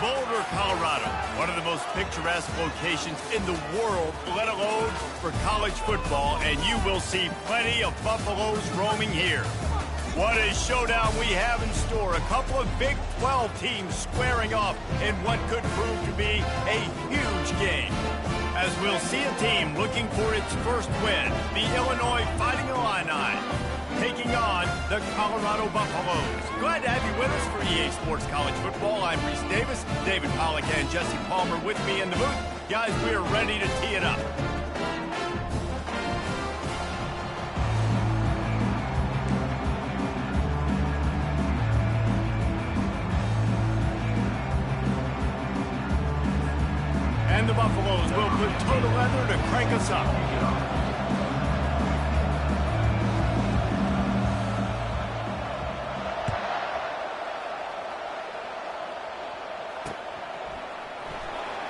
Boulder, Colorado, one of the most picturesque locations in the world, let alone for college football, and you will see plenty of Buffaloes roaming here. What a showdown we have in store. A couple of Big 12 teams squaring off in what could prove to be a huge game. As we'll see a team looking for its first win, the Illinois Fighting Illini, taking on the Colorado Buffaloes. Glad to have you with us for EA Sports College Football. I'm Reese Davis, David Pollack and Jesse Palmer with me in the booth. Guys, we are ready to tee it up. And the Buffaloes will put toe to leather to crank us up.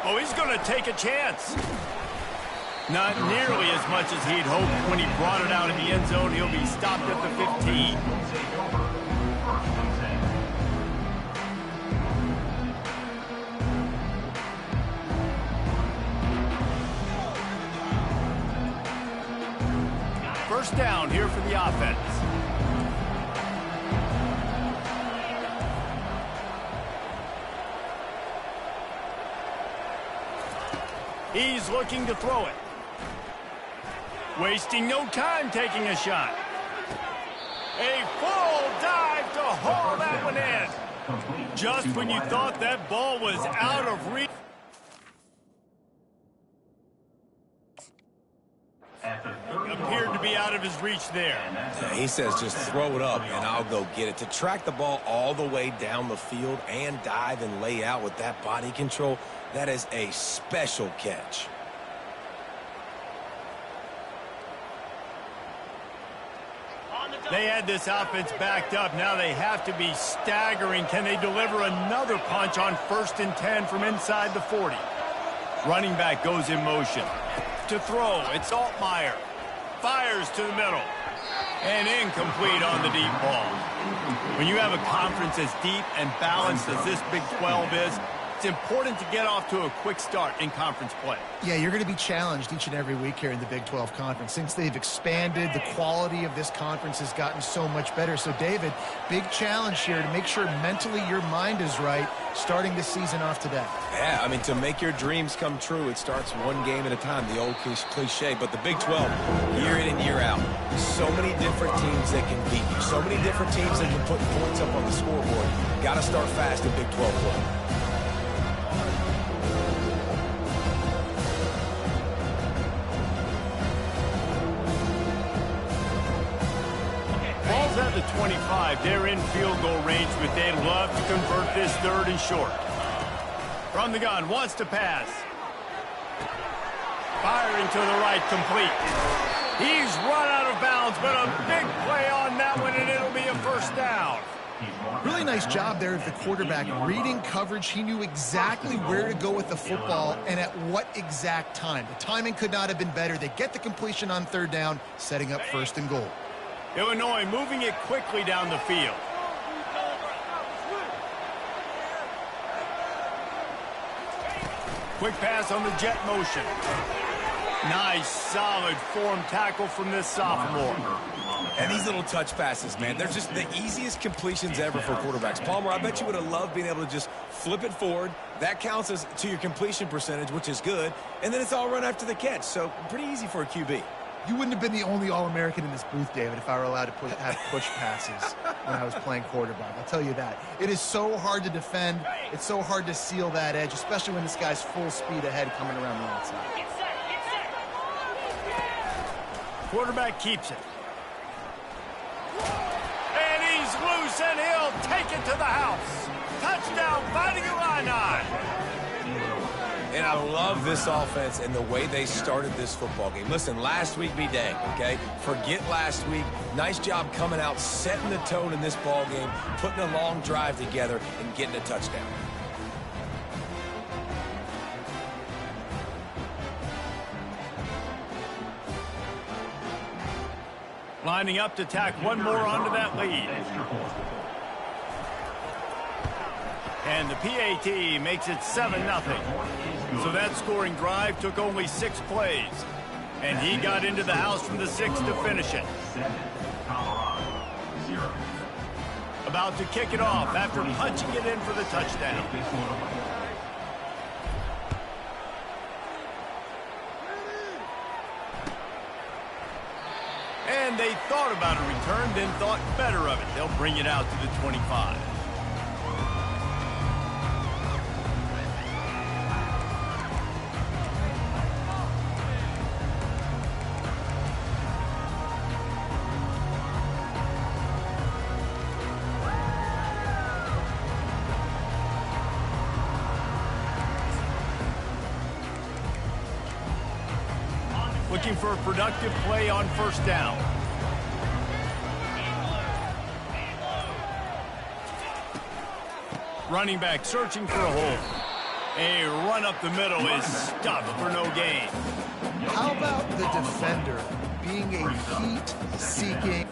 Oh, he's going to take a chance. Not nearly as much as he'd hoped when he brought it out of the end zone. He'll be stopped at the 15. First down here for the offense. He's looking to throw it. Wasting no time taking a shot. A full dive to haul that one in. Just when you thought that ball was out of reach. Appeared to be out of his reach there. Yeah, he says just throw it up and I'll go get it. To track the ball all the way down the field and dive and lay out with that body control, that is a special catch. They had this offense backed up. Now they have to be staggering. Can they deliver another punch on 1st and 10 from inside the 40? Running back goes in motion. To throw, it's Altmaier. Fires to the middle. And incomplete on the deep ball. When you have a conference as deep and balanced as this Big 12 is, it's important to get off to a quick start in conference play. Yeah, you're going to be challenged each and every week here in the Big 12 Conference. Since they've expanded, the quality of this conference has gotten so much better. So, David, big challenge here to make sure mentally your mind is right starting this season off today. Yeah, I mean, to make your dreams come true, it starts one game at a time, the old cliche. But the Big 12, year in and year out, so many different teams that can beat you, so many different teams that can put points up on the scoreboard. Got to start fast in Big 12 play. At the 25, they're in field goal range, but they'd love to convert this 3rd and short. From the gun, wants to pass. Firing to the right, complete. He's run out of bounds, but a big play on that one, and it'll be a first down. Really nice job there of the quarterback. Reading coverage, he knew exactly where to go with the football and at what exact time. The timing could not have been better. They get the completion on 3rd down, setting up 1st and goal. Illinois moving it quickly down the field. Quick pass on the jet motion. Nice, solid form tackle from this sophomore. And these little touch passes, man, they're just the easiest completions ever for quarterbacks. Palmer, I bet you would have loved being able to just flip it forward. That counts as to your completion percentage, which is good. And then it's all run after the catch. So pretty easy for a QB. You wouldn't have been the only All-American in this booth, David, if I were allowed to have push passes when I was playing quarterback. I'll tell you that. It is so hard to defend. It's so hard to seal that edge, especially when this guy's full speed ahead coming around the outside. Quarterback keeps it. And he's loose, and he'll take it to the house. Touchdown, Fighting Illini. And I love this offense and the way they started this football game. Listen, last week be dang, okay? Forget last week. Nice job coming out, setting the tone in this ball game, putting a long drive together, and getting a touchdown. Lining up to tack one more onto that lead. And the PAT makes it 7-0. So that scoring drive took only 6 plays. And he got into the house from the 6 to finish it. About to kick it off after punching it in for the touchdown. And they thought about a return, then thought better of it. They'll bring it out to the 25. Looking for a productive play on first down. Running back searching for a hole. A run up the middle is stuffed for no gain. How about the defender being a heat-seeking...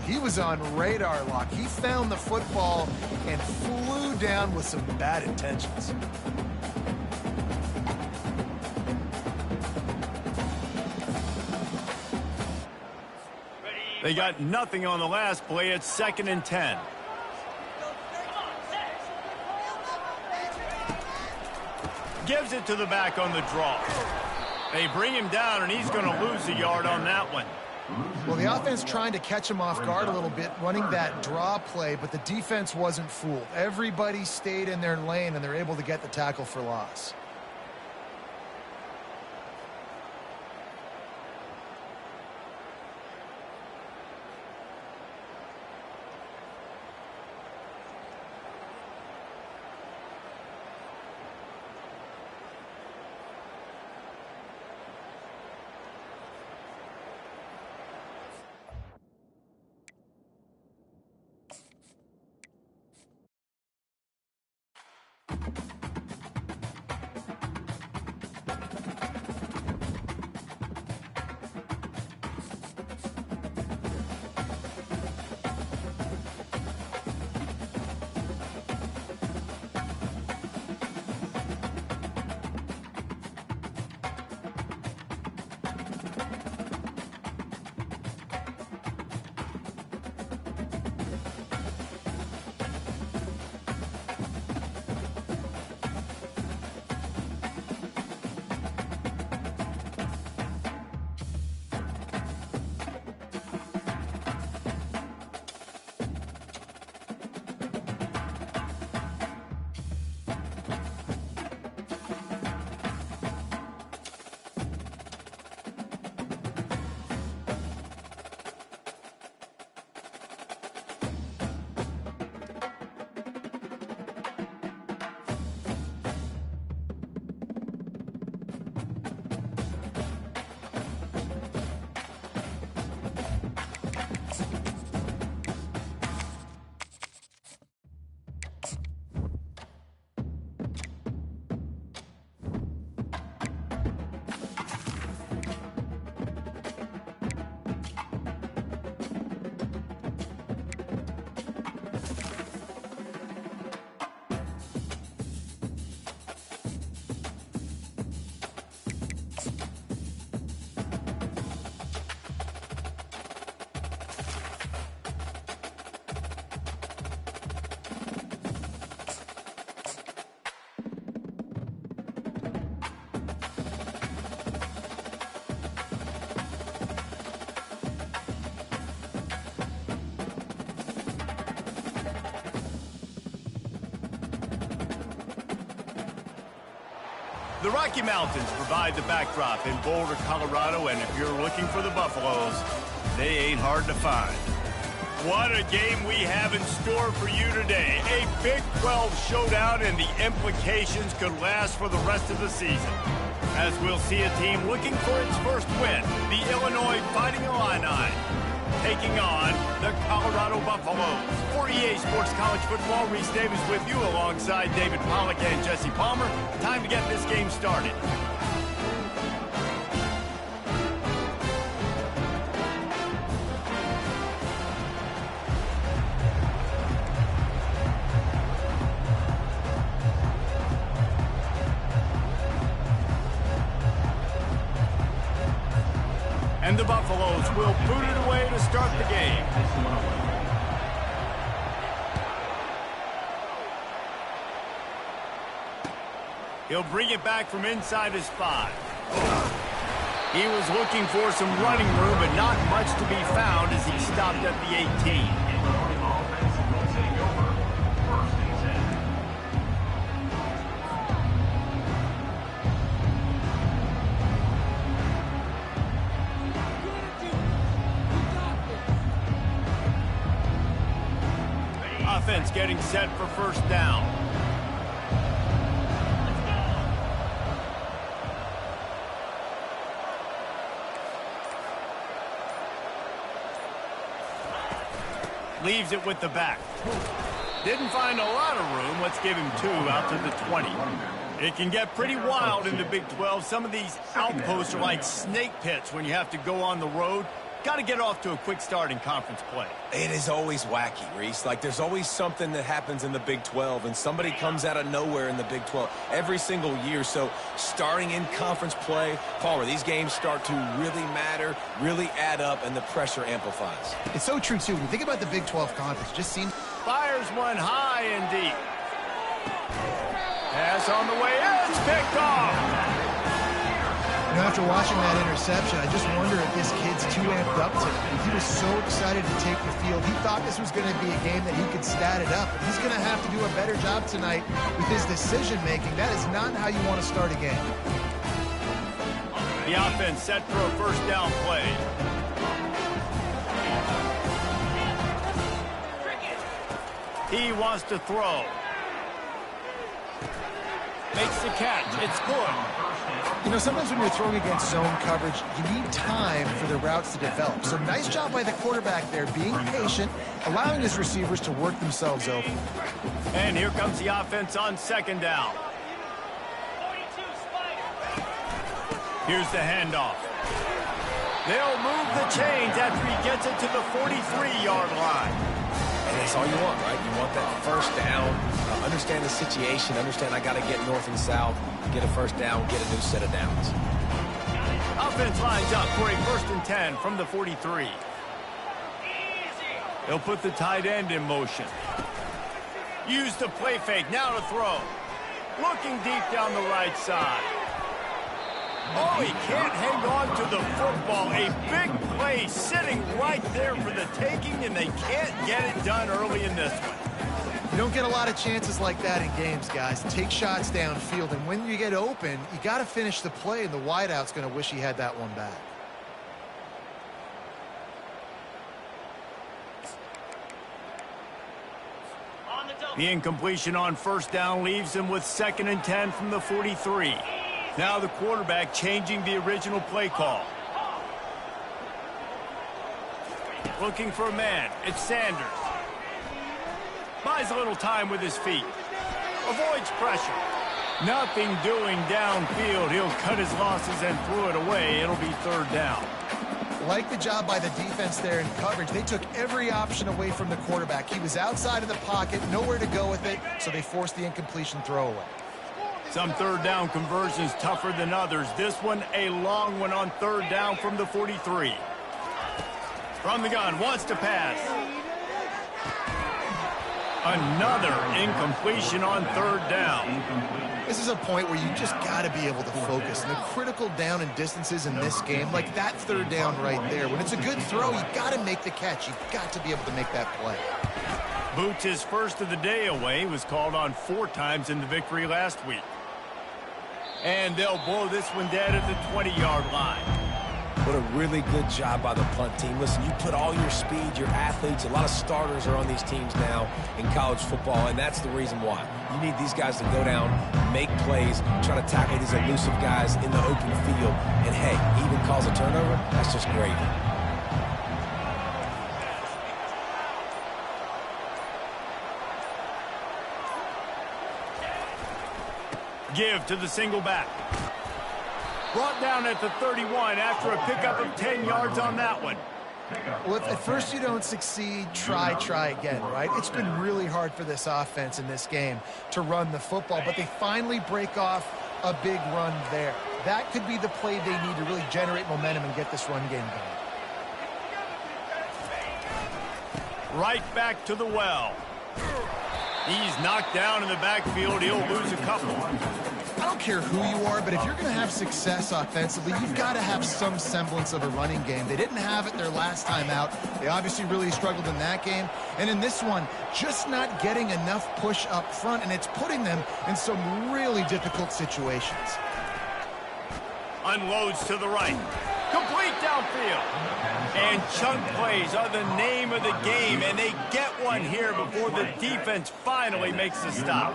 He was on radar lock. He found the football and flew down with some bad intentions. They got nothing on the last play. It's 2nd and 10. Gives it to the back on the draw. They bring him down, and he's going to lose a yard on that one. Well, the offense trying to catch him off guard a little bit, running that draw play, but the defense wasn't fooled. Everybody stayed in their lane, and they're able to get the tackle for loss. The Rocky Mountains provide the backdrop in Boulder, Colorado, and if you're looking for the Buffaloes, they ain't hard to find. What a game we have in store for you today. A Big 12 showdown, and the implications could last for the rest of the season. As we'll see a team looking for its first win, the Illinois Fighting Illini, taking on the Colorado Buffaloes. For EA Sports College Football, Reese Davis with you alongside David Pollack and Jesse Palmer. Time to get this game started. And the Buffaloes will boot it away to start the game. He'll bring it back from inside his 5. He was looking for some running room, but not much to be found as he stopped at the 18. Offense getting set for first down. Leaves it with the back. Didn't find a lot of room. Let's give him 2 out to the 20. It can get pretty wild in the Big 12. Some of these outposts are like snake pits when you have to go on the road. Got to get off to a quick start in conference play. It is always wacky, Reese. Like, there's always something that happens in the Big 12, and somebody comes out of nowhere in the Big 12 every single year. So starting in conference play, Palmer, these games start to really matter, really add up, and the pressure amplifies. It's so true, too. When you think about the Big 12 conference, it just seems... Fires one high and deep. Pass on the way. It's picked off. You know, after watching that interception, I just wonder if this kid's too amped up tonight. He was so excited to take the field. He thought this was going to be a game that he could stat it up. But he's going to have to do a better job tonight with his decision-making. That is not how you want to start a game. The offense set for a first down play. He wants to throw. Makes the catch. It's good. You know, sometimes when you're throwing against zone coverage, you need time for the routes to develop. So nice job by the quarterback there, being patient, allowing his receivers to work themselves open. And here comes the offense on second down. Here's the handoff. They'll move the chains after he gets it to the 43-yard line. And that's all you want, right? You want that first down, understand the situation, understand I got to get north and south, get a first down, get a new set of downs. Offense lines up for a 1st and 10 from the 43. They'll put the tight end in motion. Use the play fake, now to throw. Looking deep down the right side. Oh, he can't hang on to the football. A big play sitting right there for the taking, and they can't get it done early in this one. You don't get a lot of chances like that in games, guys. Take shots downfield, and when you get open, you got to finish the play, and the wideout's going to wish he had that one back. The incompletion on first down leaves him with 2nd and 10 from the 43. Now the quarterback changing the original play call. Looking for a man. It's Sanders. Buys a little time with his feet. Avoids pressure. Nothing doing downfield. He'll cut his losses and throw it away. It'll be 3rd down. Like the job by the defense there in coverage. They took every option away from the quarterback. He was outside of the pocket, nowhere to go with it, so they forced the incompletion throwaway. Some 3rd down conversions tougher than others. This one a long one on 3rd down from the 43. From the gun, wants to pass. Another incompletion on 3rd down. This is a point where you just got to be able to focus. And the critical down and distances in this game, like that 3rd down right there, when it's a good throw, you got to make the catch. You've got to be able to make that play. Boots his first of the day away. Was called on 4 times in the victory last week. And they'll blow this one dead at the 20-yard line. What a really good job by the punt team. Listen, you put all your speed, your athletes, a lot of starters are on these teams now in college football, and that's the reason why. You need these guys to go down, make plays, try to tackle these elusive guys in the open field, and hey, even cause a turnover, that's just great. Give to the single back. Brought down at the 31 after a pickup of 10 yards on that one. Well, if at first you don't succeed, try again, right? It's been really hard for this offense in this game to run the football, but they finally break off a big run there. That could be the play they need to really generate momentum and get this run game going. Right back to the well. He's knocked down in the backfield. He'll lose a couple. I don't care who you are, but if you're going to have success offensively, you've got to have some semblance of a running game. They didn't have it their last time out. They obviously really struggled in that game. And in this one, just not getting enough push up front, and it's putting them in some really difficult situations. Unloads to the right. Complete downfield. And chunk plays are the name of the game, and they get one here before the defense finally makes the stop.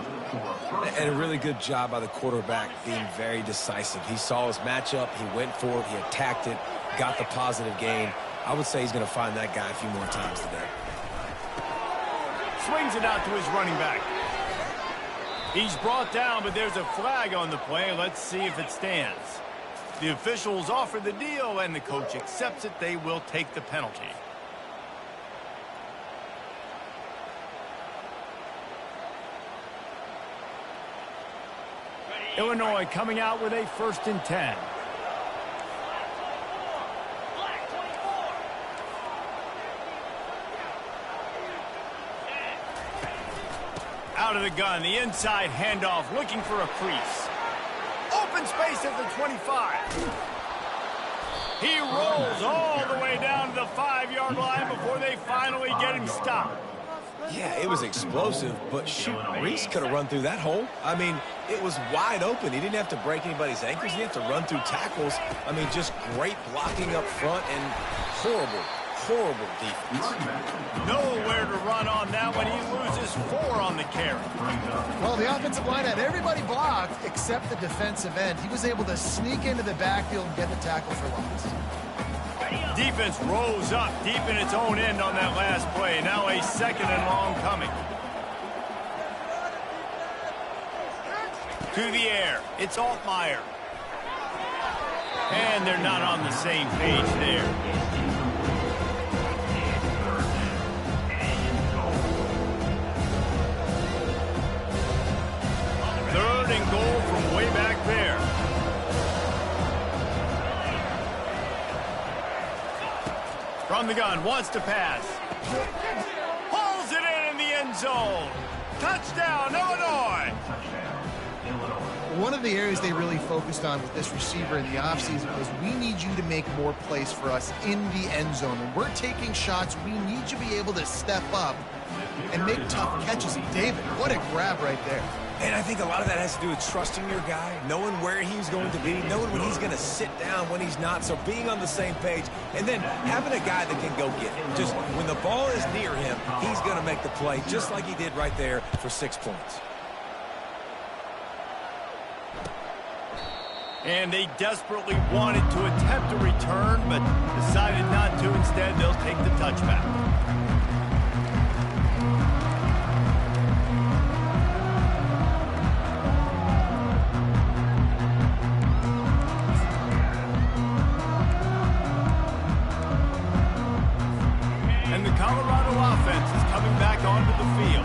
And a really good job by the quarterback being very decisive. He saw his matchup, he went for it, he attacked it, got the positive gain. I would say he's going to find that guy a few more times today. Swings it out to his running back. He's brought down, but there's a flag on the play. Let's see if it stands. The officials offer the deal, and the coach accepts it. They will take the penalty. Illinois coming out with a 1st and 10. Out of the gun, the inside handoff, looking for a crease. Open space at the 25. He rolls all the way down to the 5-yard line before they finally get him stopped. Yeah, it was explosive, but shoot, Reese could have run through that hole. I mean, it was wide open. He didn't have to break anybody's ankles. He didn't have to run through tackles. I mean, just great blocking up front and horrible defense. Nowhere to run on that one. He loses 4 on the carry. Well, the offensive line had everybody blocked except the defensive end. He was able to sneak into the backfield and get the tackle for loss. Defense rose up deep in its own end on that last play. Now a 2nd and long coming. To the air. It's Altmaier. And they're not on the same page there. 3rd and goal from way back there. From the gun, wants to pass. Pulls it in the end zone. Touchdown, Illinois. One of the areas they really focused on with this receiver in the offseason was we need you to make more plays for us in the end zone. When we're taking shots, we need you to be able to step up and make tough catches. David, what a grab right there. And I think a lot of that has to do with trusting your guy, knowing where he's going to be, knowing when he's going to sit down, when he's not, so being on the same page, and then having a guy that can go get it. Just when the ball is near him, he's going to make the play, just like he did right there for 6 points. And they desperately wanted to attempt a return, but decided not to. Instead, they'll take the touchback. And the Colorado offense is coming back onto the field.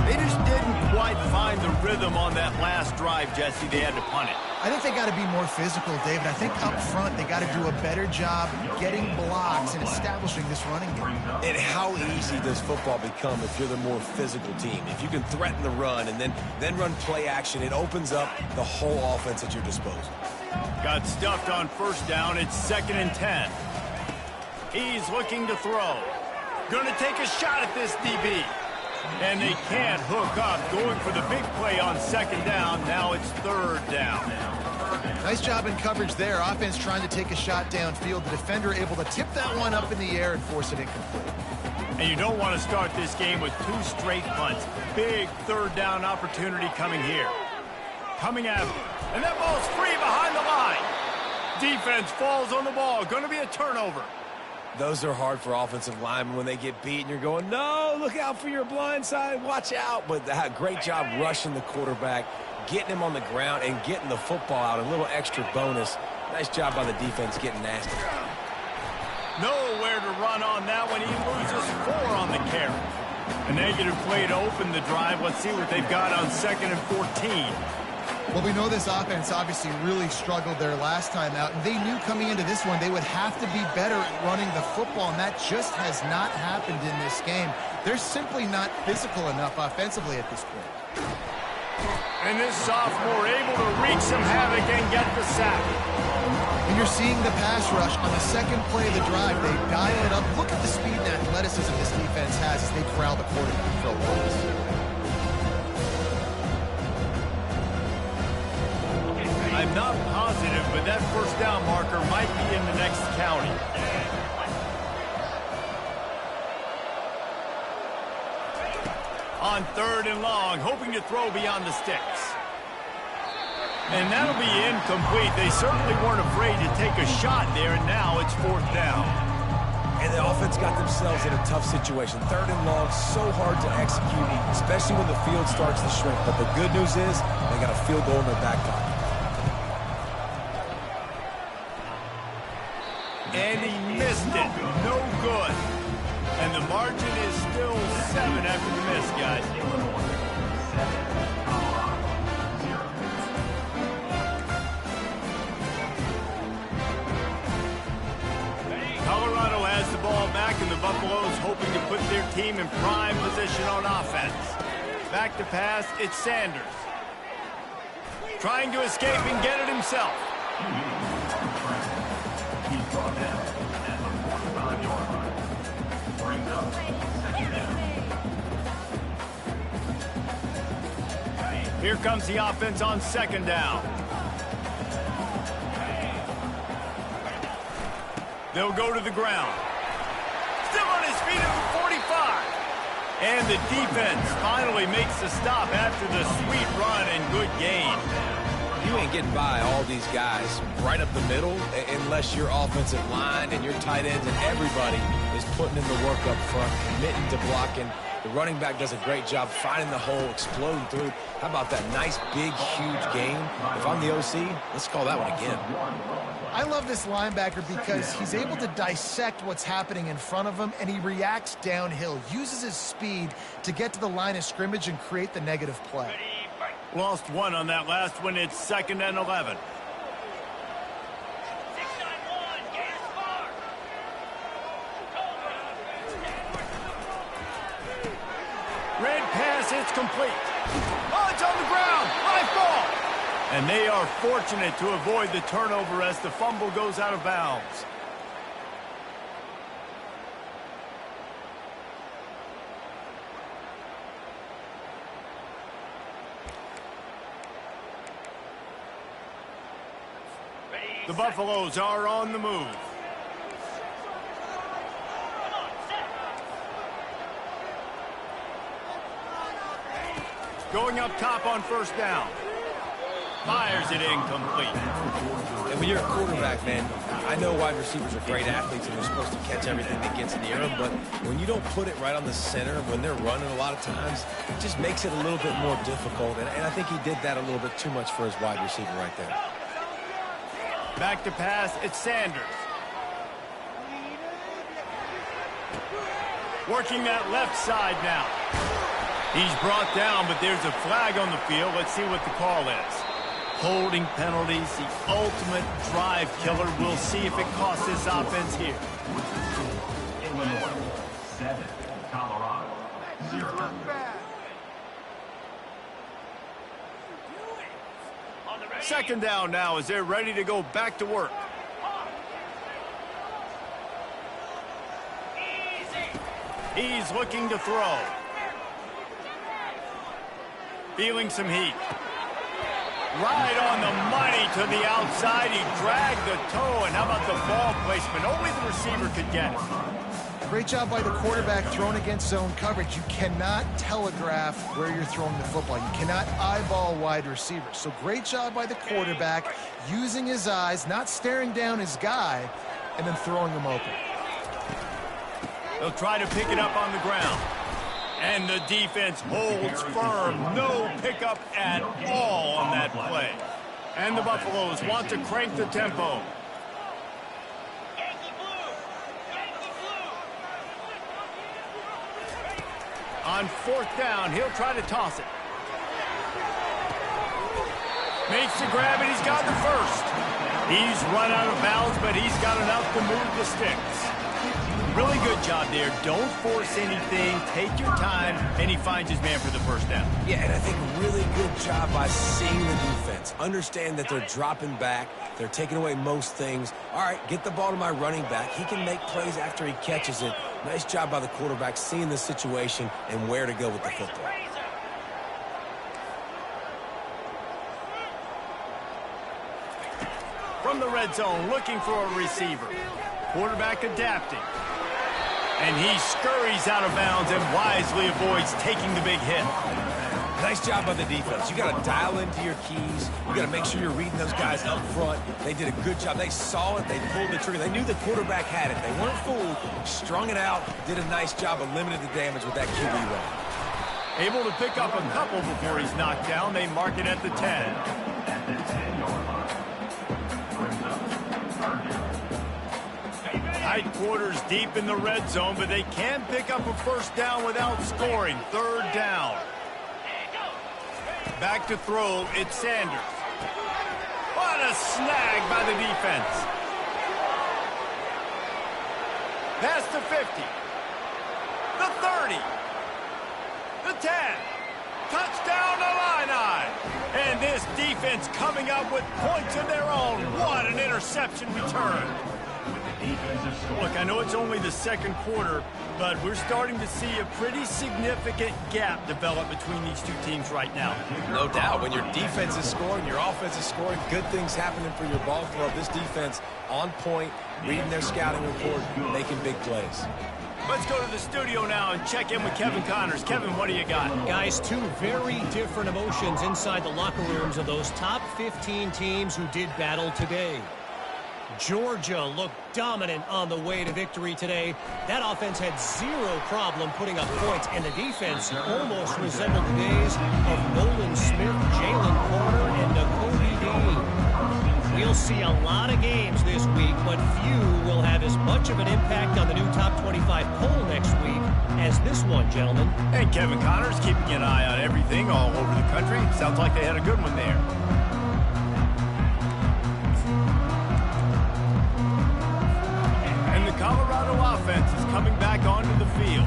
They just didn't quite find the rhythm on that last drive, Jesse. They had to punt it. I think they got to be more physical, David. I think up front they got to do a better job getting blocks and establishing this running game. And how easy does football become if you're the more physical team? If you can threaten the run and then run play action, it opens up the whole offense at your disposal. Got stuffed on 1st down. It's 2nd and 10. He's looking to throw. Going to take a shot at this DB. And they can't hook up. Going for the big play on 2nd down. Now it's 3rd down. Nice job in coverage there. Offense trying to take a shot downfield. The defender able to tip that one up in the air and force it incomplete. And you don't want to start this game with 2 straight punts. Big third down opportunity coming here. Coming at him. And that ball's free behind the line. Defense falls on the ball. Going to be a turnover. Those are hard for offensive linemen when they get beat and you're going, no, look out for your blind side, watch out. But great job rushing the quarterback, getting him on the ground and getting the football out. A little extra bonus. Nice job by the defense getting nasty. Nowhere to run on that one. He loses 4 on the carry. A negative play to open the drive. Let's see what they've got on 2nd and 14. Well, we know this offense obviously really struggled their last time out, and they knew coming into this one they would have to be better at running the football, and that just has not happened in this game. They're simply not physical enough offensively at this point. And this sophomore able to wreak some havoc and get the sack. And you're seeing the pass rush on the second play of the drive. They dial it up. Look at the speed and athleticism this defense has as they corral the quarterback for a loss. I'm not positive, but that first down marker might be in the next county. On 3rd and long, hoping to throw beyond the sticks. And that'll be incomplete. They certainly weren't afraid to take a shot there, and now it's 4th down. And the offense got themselves in a tough situation. 3rd and long, so hard to execute, especially when the field starts to shrink. But the good news is they got a field goal in their back pocket. And he missed it. No good. And the margin is still 7 after the miss, guys. Colorado has the ball back, and the Buffaloes hoping to put their team in prime position on offense. Back to pass, it's Sanders. Trying to escape and get it himself. Here comes the offense on 2nd down. They'll go to the ground. Still on his feet at the 45. And the defense finally makes the stop after the sweet run and good gain. You ain't getting by all these guys right up the middle unless your offensive line and your tight ends and everybody is putting in the work up front, committing to blocking. The running back does a great job finding the hole, exploding through. How about that nice, big, huge gain? If I'm the OC, let's call that one again. I love this linebacker because he's able to dissect what's happening in front of him, and he reacts downhill, uses his speed to get to the line of scrimmage and create the negative play. Lost 1 on that last one. It's 2nd and 11. Red pass, it's complete. Oh, it's on the ground. High ball. And they are fortunate to avoid the turnover as the fumble goes out of bounds. The Buffaloes are on the move. Going up top on 1st down. Fires it incomplete. And when you're a quarterback, man, I know wide receivers are great athletes and they're supposed to catch everything that gets near them, but when you don't put it right on the center, when they're running a lot of times, it just makes it a little bit more difficult. And I think he did that a little bit too much for his wide receiver right there. Back to pass, it's Sanders. Working that left side now. He's brought down, but there's a flag on the field. Let's see what the call is. Holding penalties, the ultimate drive killer. We'll see if it costs this offense here. Illinois, 7. Colorado, 0. Second down now as they're ready to go back to work. He's looking to throw. Feeling some heat. Right on the money to the outside. He dragged the toe, and how about the ball placement? Only the receiver could get it. Great job by the quarterback throwing against zone coverage. You cannot telegraph where you're throwing the football. You cannot eyeball wide receivers. So great job by the quarterback using his eyes, not staring down his guy, and then throwing him open. They'll try to pick it up on the ground. And the defense holds firm. No pickup at all on that play. And the Buffaloes want to crank the tempo. On 4th down, he'll try to toss it. Makes the grab, and he's got the first. He's run out of bounds, but he's got enough to move the sticks. Really good job there. Don't force anything. Take your time, and he finds his man for the first down. Yeah, and I think really good job by seeing the defense. Understand that they're dropping back. They're taking away most things. All right, get the ball to my running back. He can make plays after he catches it. Nice job by the quarterback seeing the situation and where to go with the football. From the red zone, looking for a receiver. Quarterback adapting. And he scurries out of bounds and wisely avoids taking the big hit. Nice job by the defense. You got to dial into your keys. You got to make sure you're reading those guys up front. They did a good job. They saw it. They pulled the trigger. They knew the quarterback had it. They weren't fooled. Strung it out. Did a nice job of limiting the damage with that QB run. Able to pick up a couple before he's knocked down. They mark it at the 10. At the 10-yard line. Tight quarters deep in the red zone, but they can pick up a first down without scoring. 3rd down. Back to throw, it's Sanders. What a snag by the defense. Past the 50. The 30. The 10. Touchdown Illini. And this defense coming up with points of their own. What an interception return. Look, I know it's only the 2nd quarter, but we're starting to see a pretty significant gap develop between these two teams right now. No doubt. When your defense is scoring, your offense is scoring, good things happening for your ball club. This defense on point, reading their scouting report, making big plays. Let's go to the studio now and check in with Kevin Connors. Kevin, what do you got? Guys, two very different emotions inside the locker rooms of those top 15 teams who did battle today. Georgia looked dominant on the way to victory today. That offense had zero problem putting up points, and the defense almost resembled the days of Nolan Smith, Jalen Carter, and Nakobe Dean. We'll see a lot of games this week, but few will have as much of an impact on the new top 25 poll next week as this one, gentlemen. And Kevin Connors keeping an eye on everything all over the country. Sounds like they had a good one there. Colorado offense is coming back onto the field.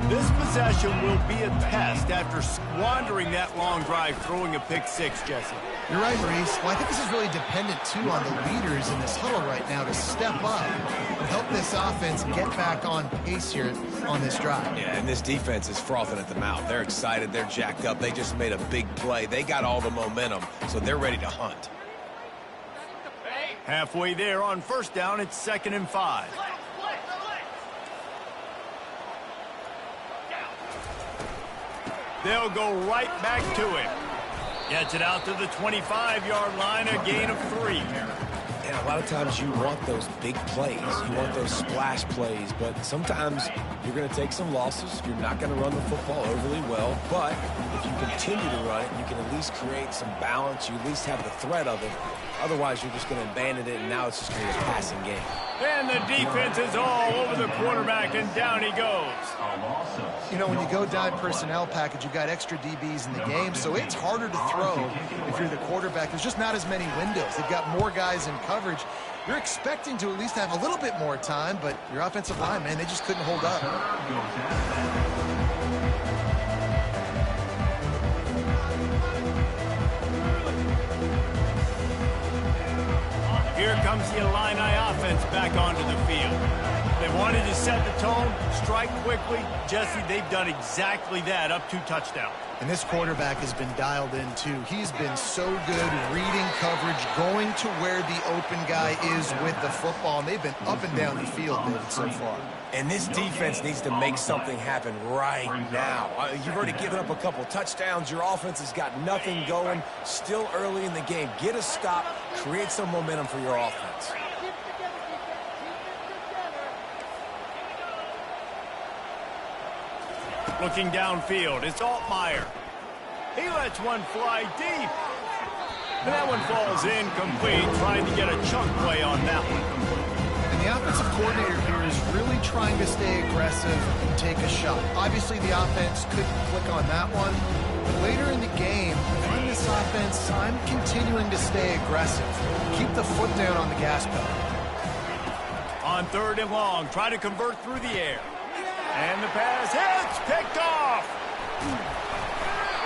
This possession will be a test after squandering that long drive, throwing a pick 6, Jesse. You're right, Maurice. Well, I think this is really dependent, too, on the leaders in this huddle right now to step up and help this offense get back on pace here on this drive. Yeah, and this defense is frothing at the mouth. They're excited. They're jacked up. They just made a big play. They got all the momentum, so they're ready to hunt. Halfway there on 1st down, it's 2nd and 5. They'll go right back to him. Gets it out to the 25-yard line, a gain of 3. And a lot of times you want those big plays. You want those splash plays, but sometimes you're going to take some losses. You're not going to run the football overly well, but if you continue to run it, you can at least create some balance. You at least have the threat of it. Otherwise, you're just going to abandon it, and now it's just going to be a passing game. And the defense is all over the quarterback, and down he goes. You know, when you go dime personnel package, you've got extra DBs in the game, so it's harder to throw if you're the quarterback. There's just not as many windows. They've got more guys in coverage. You're expecting to at least have a little bit more time, but your offensive line, man, they just couldn't hold up. Here comes the Illini offense back onto the field. They wanted to set the tone, strike quickly. Jesse, they've done exactly that, up 2 touchdowns. And this quarterback has been dialed in, too. He's been so good reading coverage, going to where the open guy is with the football, and they've been up and down the field, David, so far. And this defense needs to make something happen right now. You've already given up a couple touchdowns. Your offense has got nothing going. Still early in the game. Get a stop. Create some momentum for your offense. Looking downfield, it's Altmaier. He lets one fly deep. And that one falls incomplete, trying to get a chunk play on that one. And the offensive coordinator here is really trying to stay aggressive and take a shot. Obviously, the offense couldn't click on that one. But later in the game, on this offense, I'm continuing to stay aggressive. Keep the foot down on the gas pedal. On 3rd and long, try to convert through the air. And the pass hits, picked off.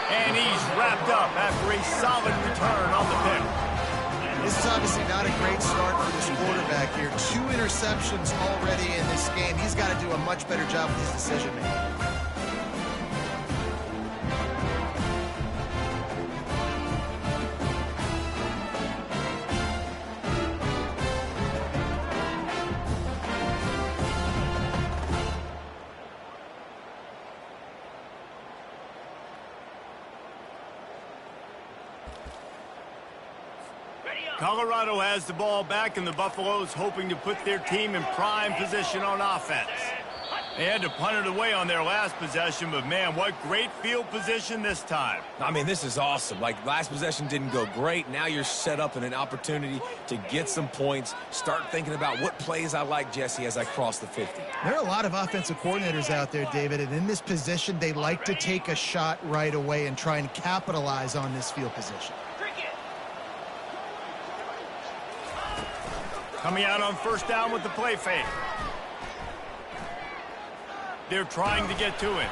And he's wrapped up after a solid return on the pick. This is obviously not a great start for this quarterback here. 2 interceptions already in this game. He's got to do a much better job with his decision-making. Colorado has the ball back, and the Buffaloes hoping to put their team in prime position on offense. They had to punt it away on their last possession, but man, what great field position this time. I mean, this is awesome. Like, last possession didn't go great. Now you're set up in an opportunity to get some points. Start thinking about what plays I like, Jesse, as I cross the 50. There are a lot of offensive coordinators out there, David, and in this position, they like to take a shot right away and try and capitalize on this field position. Coming out on 1st down with the play fake. They're trying to get to it.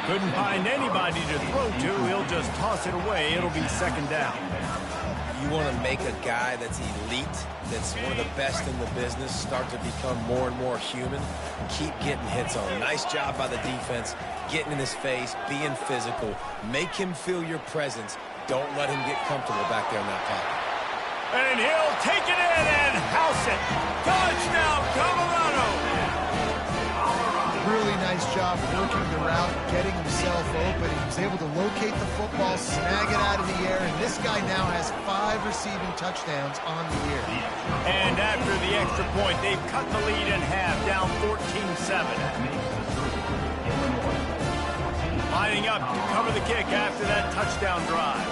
Couldn't find anybody to throw to. He'll just toss it away. It'll be 2nd down. You want to make a guy that's elite, that's one of the best in the business, start to become more and more human. Keep getting hits on him. Nice job by the defense, getting in his face, being physical. Make him feel your presence. Don't let him get comfortable back there in that pocket. And he'll take it in and house it. Touchdown, Colorado! Really nice job working the route, getting himself open. He was able to locate the football, snag it out of the air, and this guy now has 5 receiving touchdowns on the year. And after the extra point, they've cut the lead in half, down 14-7. Lining up to cover the kick after that touchdown drive.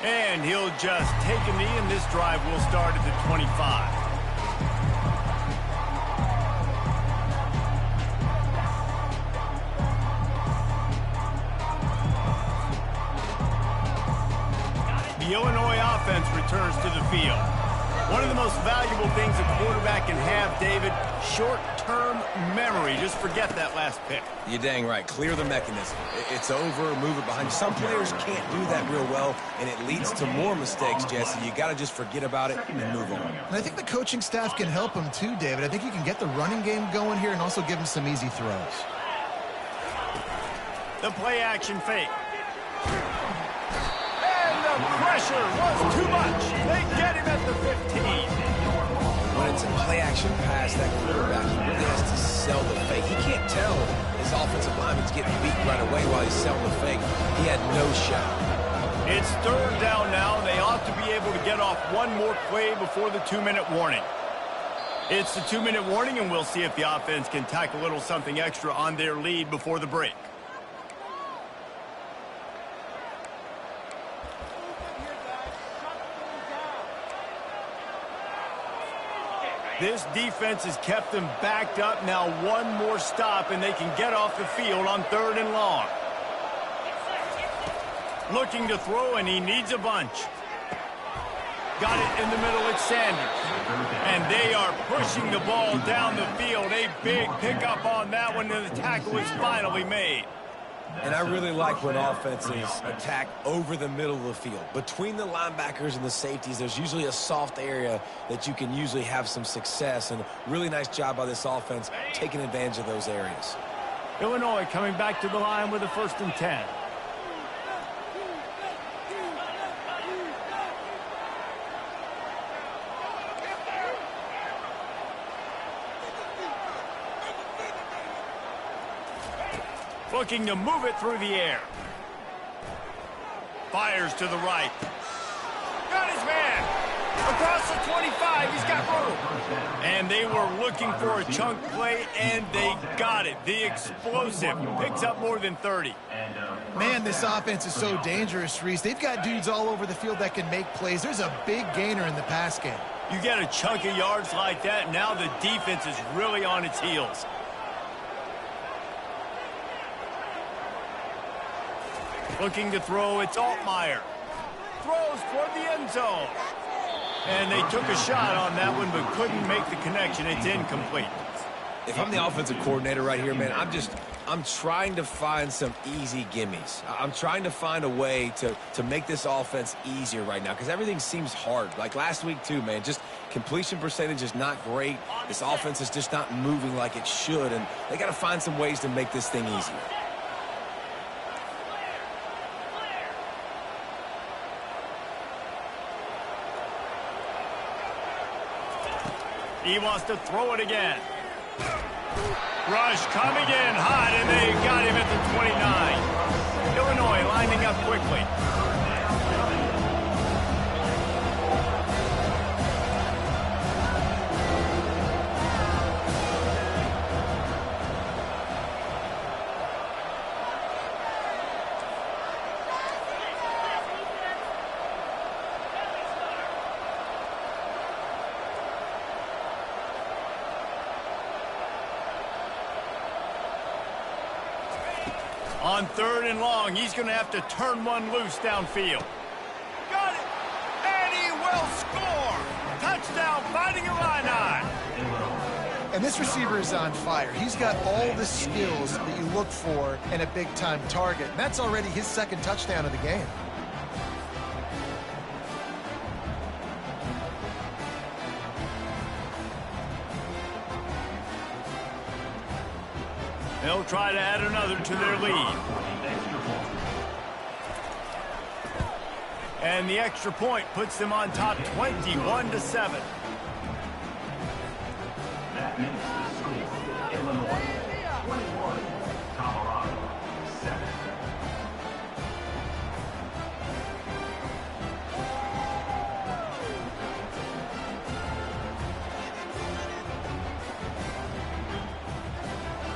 And he'll just take a knee, and this drive will start at the 25. The Illinois offense returns to the field. One of the most valuable things a quarterback can have, David, short-term memory. Just forget that last pick. You're dang right. Clear the mechanism. It's over, move it behind you. Some players can't do that real well, and it leads to more mistakes, Jesse. You got to just forget about it and move on. And I think the coaching staff can help him too, David. I think you can get the running game going here and also give him some easy throws. The play-action fake. The pressure was too much. They get him at the 15. When it's a play-action pass, that quarterback, he really has to sell the fake. He can't tell his offensive lineman's getting beat right away while he's selling the fake. He had no shot. It's 3rd down now, and they ought to be able to get off one more play before the 2-minute warning. It's the 2-minute warning, and we'll see if the offense can tack a little something extra on their lead before the break. This defense has kept them backed up. Now one more stop, and they can get off the field on 3rd and long. Looking to throw, and he needs a bunch. Got it in the middle, it's Sanders. And they are pushing the ball down the field. A big pickup on that one, and the tackle is finally made. And I really like when offenses attack over the middle of the field. Between the linebackers and the safeties, there's usually a soft area that you can usually have some success. And a really nice job by this offense taking advantage of those areas. Illinois coming back to the line with a 1st and 10. Looking to move it through the air. Fires to the right. Got his man. Across the 25, he's got room. And they were looking for a chunk play, and they got it. The explosive picks up more than 30. Man, this offense is so dangerous, Reese. They've got dudes all over the field that can make plays. There's a big gainer in the pass game. You get a chunk of yards like that, now the defense is really on its heels. Looking to throw, it's Altmaier. Throws toward the end zone. And they took a shot on that one, but couldn't make the connection. It's incomplete. If I'm the offensive coordinator right here, man, I'm trying to find some easy gimmies. I'm trying to find a way to make this offense easier right now because everything seems hard. Like last week, too, man, just completion percentage is not great. This offense is just not moving like it should, and they got to find some ways to make this thing easier. He wants to throw it again. Rush coming in hot, and they got him at the 29. Illinois lining up quickly. On 3rd and long, he's going to have to turn one loose downfield. Got it! And he will score! Touchdown, Fighting Illini! And this receiver is on fire. He's got all the skills that you look for in a big-time target. And that's already his 2nd touchdown of the game. They'll try to add another to their lead. And the extra point puts them on top 21-7. That makes the score Illinois 21, Colorado 7.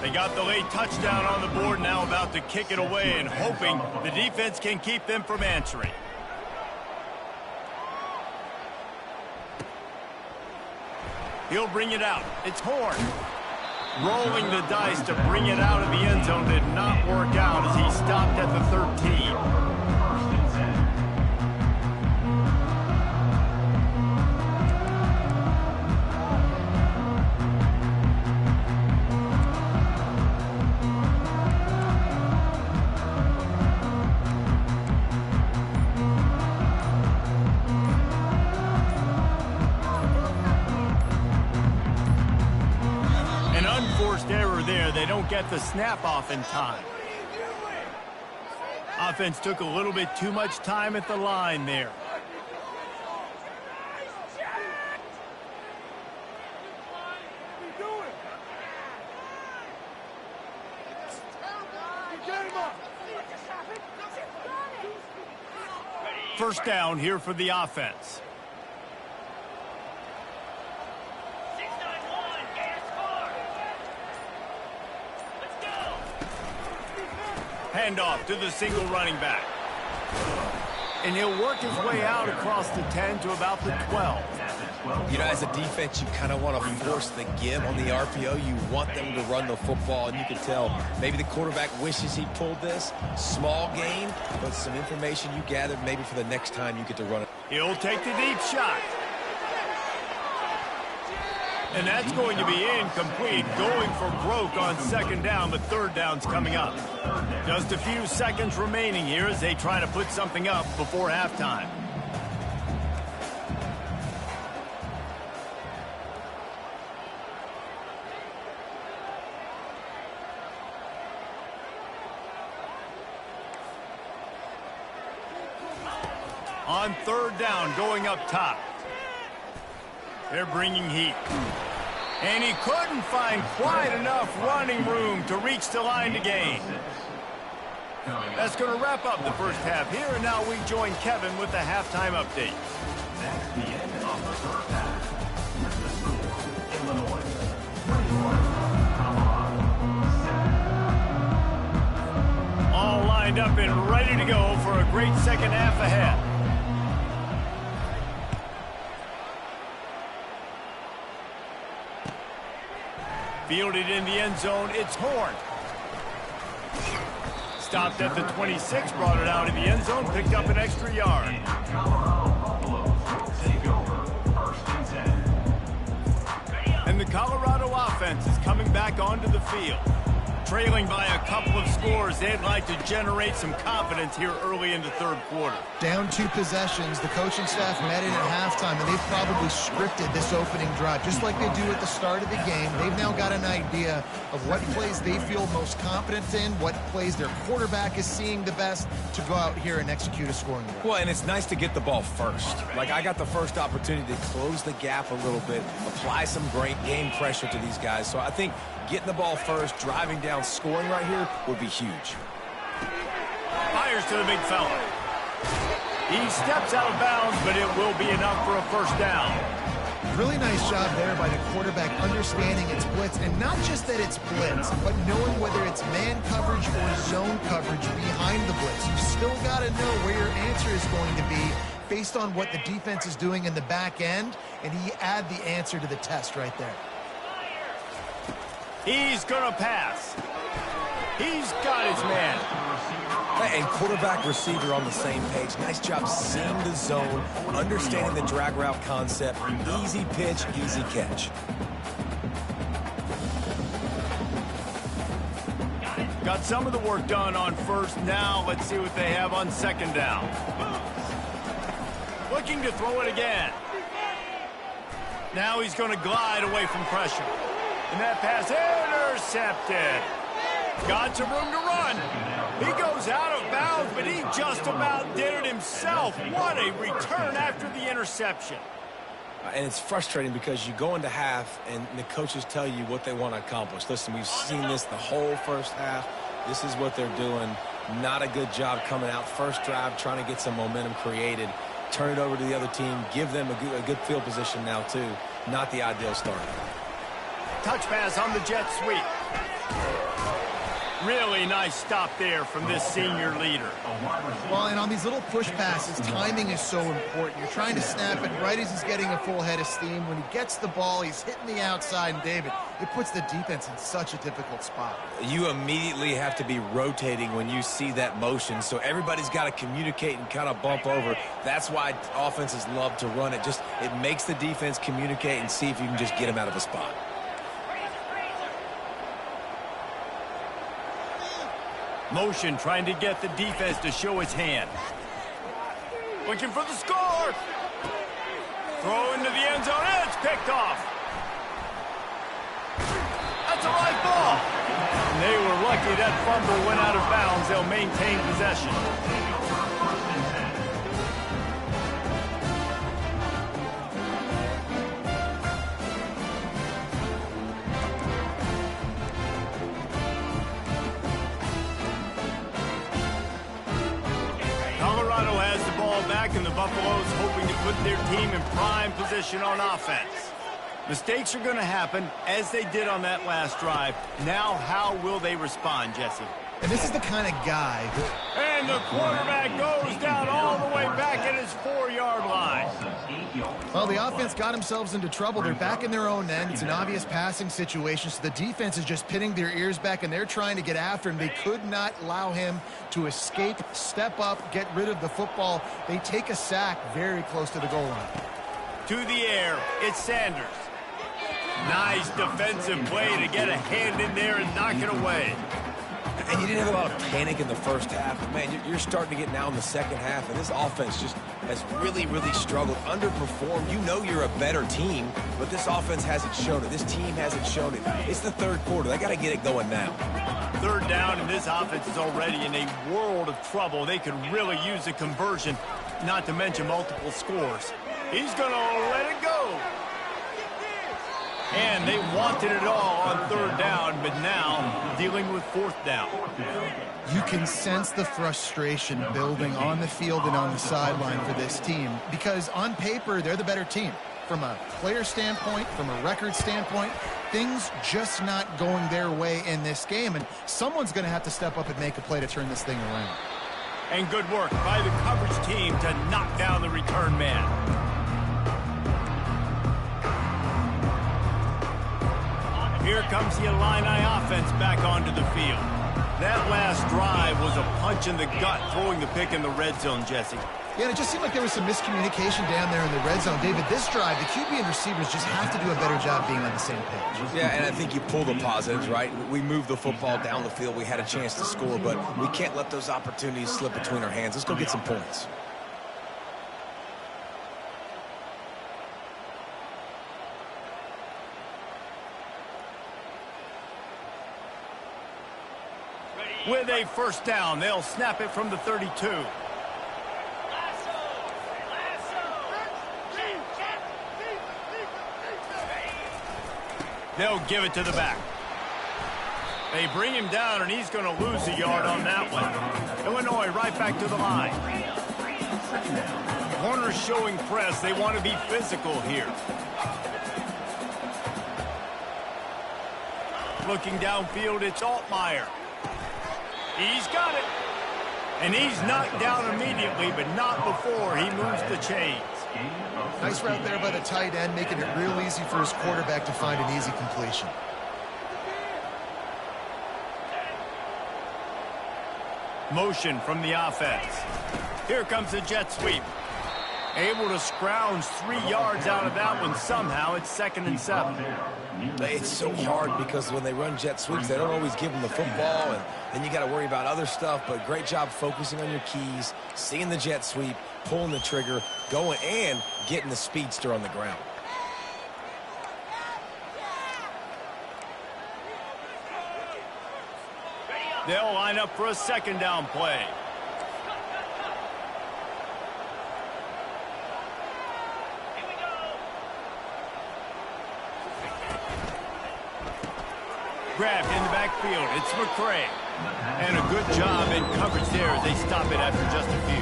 They got the late touchdown on the board, now about to kick it away and hoping the defense can keep them from answering. He'll bring it out. It's Horn. Rolling the dice to bring it out of the end zone did not work out as he stopped at the 13. Error there. They don't get the snap off in time. Offense took a little bit too much time at the line there. First down here for the offense. Handoff to the single running back. And he'll work his way out across the 10 to about the 12. You know, as a defense, you kind of want to force the give on the RPO. You want them to run the football, and you can tell maybe the quarterback wishes he pulled this. Small gain, but some information you gathered maybe for the next time you get to run it. He'll take the deep shot. And that's going to be incomplete, going for broke on second down, but third down's coming up. Just a few seconds remaining here as they try to put something up before halftime. On third down, going up top. They're bringing heat. And he couldn't find quite enough running room to reach the line to gain. That's going to wrap up the first half here, and now we join Kevin with the halftime update. That's the end of the first half. The score, Illinois 21, Colorado 7. All lined up and ready to go for a great second half ahead. Fielded in the end zone, it's Horn. Stopped at the 26, brought it out of the end zone, picked up an extra yard. And the Colorado offense is coming back onto the field. Trailing by a couple of scores, they'd like to generate some confidence here early in the third quarter. Down 2 possessions, the coaching staff met in at halftime, and they've probably scripted this opening drive. Just like they do at the start of the game, they've now got an idea of what plays they feel most confident in, what plays their quarterback is seeing the best to go out here and execute a scoring drive. Well, and it's nice to get the ball first. Like, I got the first opportunity to close the gap a little bit, apply some great game pressure to these guys. So I think getting the ball first, driving down, scoring right here would be huge. Fires to the big fella. He steps out of bounds, but it will be enough for a first down. Really nice job there by the quarterback understanding it's blitz, and not just that it's blitz, but knowing whether it's man coverage or zone coverage behind the blitz. You've still got to know where your answer is going to be based on what the defense is doing in the back end, and he add the answer to the test right there. He's going to pass. He's got his man. And quarterback receiver on the same page. Nice job seeing the zone, understanding the drag route concept. Easy pitch, easy catch. Got some of the work done on first. Now let's see what they have on second down. Looking to throw it again. Now he's going to glide away from pressure. And that pass intercepted. Got some room to run. He goes out of bounds, but he just about did it himself. What a return after the interception. And it's frustrating because you go into half and the coaches tell you what they want to accomplish. Listen, we've seen this the whole first half. This is what they're doing. Not a good job coming out first drive, trying to get some momentum created. Turn it over to the other team. Give them a good field position now, too. Not the ideal start. Touch pass on the jet sweep. Really nice stop there from this senior leader. Well, and on these little push passes, timing is so important. You're trying to snap it right as he's getting a full head of steam. When he gets the ball, he's hitting the outside, and David, it puts the defense in such a difficult spot. You immediately have to be rotating when you see that motion, so everybody's got to communicate and kind of bump over. That's why offenses love to run it. It makes the defense communicate and see if you can just get him out of a spot. Motion trying to get the defense to show its hand. Looking for the score. Throw into the end zone. It's picked off. That's a right ball. And they were lucky that fumble went out of bounds. They'll maintain possession. Colorado has the ball back, and the Buffaloes hoping to put their team in prime position on offense. Mistakes are going to happen, as they did on that last drive. Now, how will they respond, Jesse? And this is the kind of guy And the quarterback goes down all the way back at his 4-yard line. well, the offense got themselves into trouble. They're back in their own end. It's an obvious passing situation, so the defense is just pinning their ears back, and they're trying to get after him. They could not allow him to escape, step up, get rid of the football. They take a sack very close to the goal line. To the air, it's Sanders. Nice defensive play to get a hand in there and knock it away. And you didn't have a lot of panic in the first half. But man, you're starting to get now in the second half, and this offense just has really, really struggled, underperformed. You know you're a better team, but this offense hasn't shown it. This team hasn't shown it. It's the third quarter. They got to get it going now. Third down, and this offense is already in a world of trouble. They could really use a conversion, not to mention multiple scores. He's going to let it go. And they wanted it all on third down, but now dealing with fourth down. You can sense the frustration building on the field and on the sideline for this team because on paper, they're the better team. From a player standpoint, from a record standpoint, things just not going their way in this game, and someone's going to have to step up and make a play to turn this thing around. And good work by the coverage team to knock down the return man. Here comes the Illini offense back onto the field. That last drive was a punch in the gut, throwing the pick in the red zone, Jesse. Yeah, and it just seemed like there was some miscommunication down there in the red zone. David, this drive, the QB and receivers just have to do a better job being on the same page. Yeah, and I think you pull the positives, right? We moved the football down the field. We had a chance to score, but we can't let those opportunities slip between our hands. Let's go get some points. With a first down, they'll snap it from the 32. They'll give it to the back. They bring him down, and he's going to lose a yard on that one. Illinois right back to the line. Corners showing press. They want to be physical here. Looking downfield, it's Altmaier. He's got it. And he's knocked down immediately, but not before he moves the chains. Nice route there by the tight end, making it real easy for his quarterback to find an easy completion. Motion from the offense. Here comes the jet sweep. Able to scrounge 3 yards out of that one somehow. It's 2nd and 7. It's so hard because when they run jet sweeps, they don't always give them the football, and then you got to worry about other stuff. But great job focusing on your keys, seeing the jet sweep, pulling the trigger, going and getting the speedster on the ground. They'll line up for a second down play. Grabbed in the backfield. It's McCray. And a good job in coverage there as they stop it after just a few.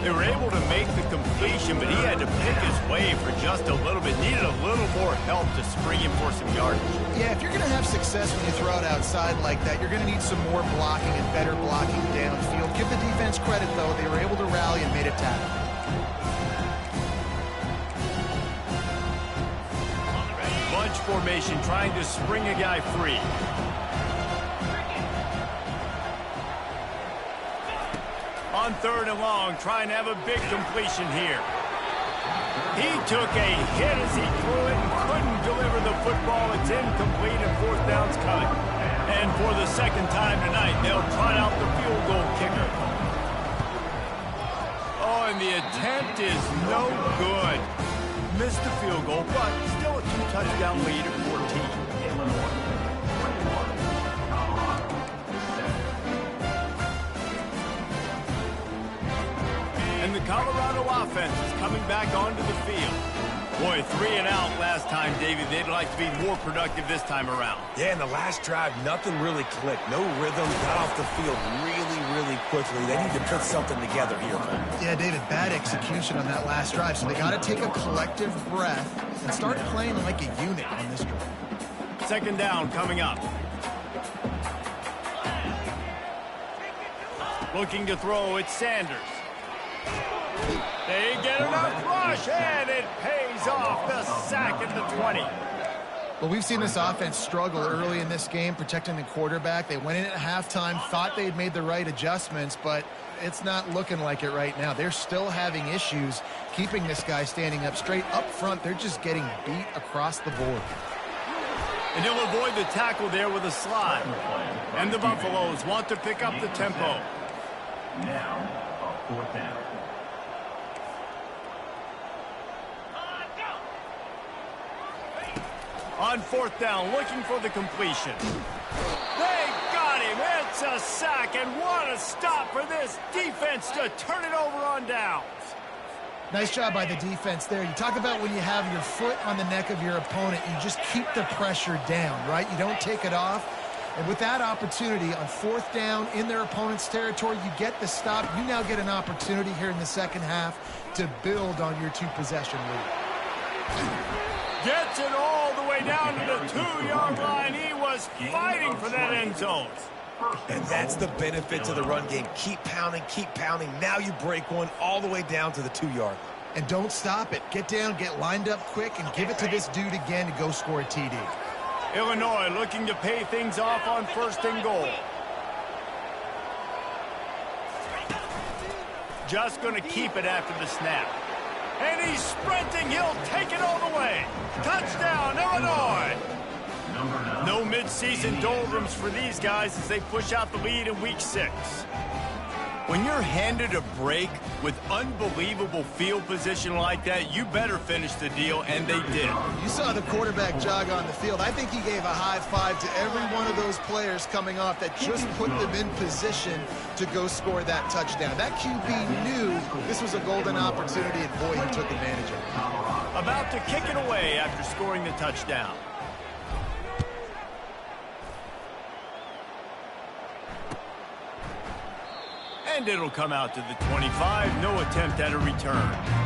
They were able to make the completion, but he had to pick his way for just a little bit. Needed a little more help to spring him for some yardage. Yeah, if you're going to have success when you throw it outside like that, you're going to need some more blocking and better blocking downfield. Give the defense credit, though. They were able to rally and made a tackle. Bunch formation, trying to spring a guy free. On 3rd and long, trying to have a big completion here. He took a hit as he threw it and couldn't deliver the football. It's incomplete and 4th down's coming. And for the second time tonight, they'll try out the field goal kicker. Oh, and the attempt is no good. Missed the field goal, but still a 2-touchdown lead at 14. And the Colorado offense is coming back onto the field. Boy, 3 and out last time, David. They'd like to be more productive this time around. Yeah, in the last drive, nothing really clicked. No rhythm, got off the field really quickly. They need to put something together here. Yeah, David, bad execution on that last drive, so they got to take a collective breath and start playing like a unit on this drive. 2nd down coming up. Looking to throw, it's Sanders. They get enough rush, and it pays off. The sack at the 20. Well, we've seen this offense struggle early in this game, protecting the quarterback. They went in at halftime, thought they'd made the right adjustments, but it's not looking like it right now. They're still having issues keeping this guy standing up straight. Up front, they're just getting beat across the board. And he'll avoid the tackle there with a slide. And the Buffaloes want to pick up the tempo. Now, a 4th down. On 4th down, looking for the completion. They got him. It's a sack, and what a stop for this defense to turn it over on downs. Nice job by the defense there. You talk about when you have your foot on the neck of your opponent, you just keep the pressure down, right? You don't take it off. And with that opportunity on 4th down in their opponent's territory, you get the stop. You now get an opportunity here in the second half to build on your 2-possession lead. Gets it all the way down to the 2-yard line. He was fighting for that end zone. And that's the benefit to the run game. Keep pounding, keep pounding. Now you break one all the way down to the 2-yard line. And don't stop it. Get down, get lined up quick, and give it to this dude again to go score a TD. Illinois looking to pay things off on 1st and goal. Just going to keep it after the snap. And he's sprinting. He'll take it all the way. Touchdown, Illinois. No mid-season doldrums for these guys as they push out the lead in Week 6. When you're handed a break with unbelievable field position like that, you better finish the deal, and they did. You saw the quarterback jog on the field. I think he gave a high five to every one of those players coming off that just put them in position to go score that touchdown. That QB knew this was a golden opportunity, and boy, he took advantage of it. About to kick it away after scoring the touchdown. And it'll come out to the 25. No attempt at a return.